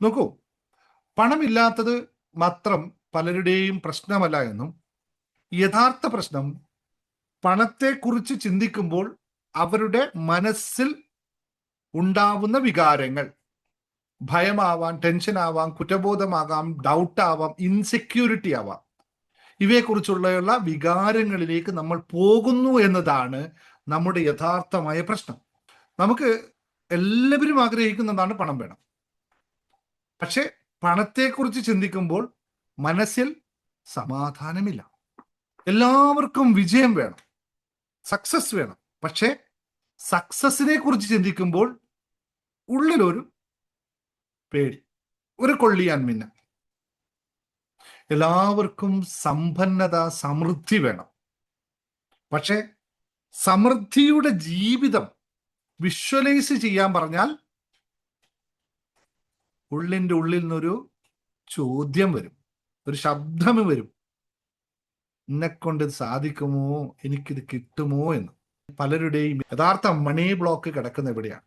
നോക്കൂ, പണമില്ലാത്തത് മാത്രം പലരുടെയും പ്രശ്നമല്ല എന്നും, യഥാർത്ഥ പ്രശ്നം പണത്തെക്കുറിച്ച് ചിന്തിക്കുമ്പോൾ അവരുടെ മനസ്സിൽ ഉണ്ടാവുന്ന വികാരങ്ങൾ, ഭയമാവാം, ടെൻഷൻ ആവാം, കുറ്റബോധമാകാം, ഡൗട്ട് ആവാം, ഇൻസെക്യൂരിറ്റി ആവാം, ഇവയെക്കുറിച്ചുള്ള വികാരങ്ങളിലേക്ക് നമ്മൾ പോകുന്നു എന്നതാണ് നമ്മുടെ യഥാർത്ഥമായ പ്രശ്നം. നമുക്ക് എല്ലാവരും ആഗ്രഹിക്കുന്നതാണ് പണം വേണം. പക്ഷെ പണത്തെക്കുറിച്ച് ചിന്തിക്കുമ്പോൾ മനസ്സിൽ സമാധാനമില്ല. എല്ലാവർക്കും വിജയം വേണം, സക്സസ് വേണം. പക്ഷെ സക്സസിനെ കുറിച്ച് ചിന്തിക്കുമ്പോൾ ഉള്ളിലൊരു പേടി, ഒരു കൊള്ളിയാൻ മിന്ന. എല്ലാവർക്കും സമ്പന്നത, സമൃദ്ധി വേണം. പക്ഷെ സമൃദ്ധിയുടെ ജീവിതം വിഷ്വലൈസ് ചെയ്യാൻ പറഞ്ഞാൽ ഉള്ളിൻ്റെ ഉള്ളിൽ നിന്നൊരു ചോദ്യം വരും, ഒരു ശബ്ദം വരും, എന്നെക്കൊണ്ട് ഇത് സാധിക്കുമോ, എനിക്കിത് കിട്ടുമോ എന്ന്. പലരുടെയും യഥാർത്ഥ മണി ബ്ലോക്ക് കിടക്കുന്ന എവിടെയാണ്?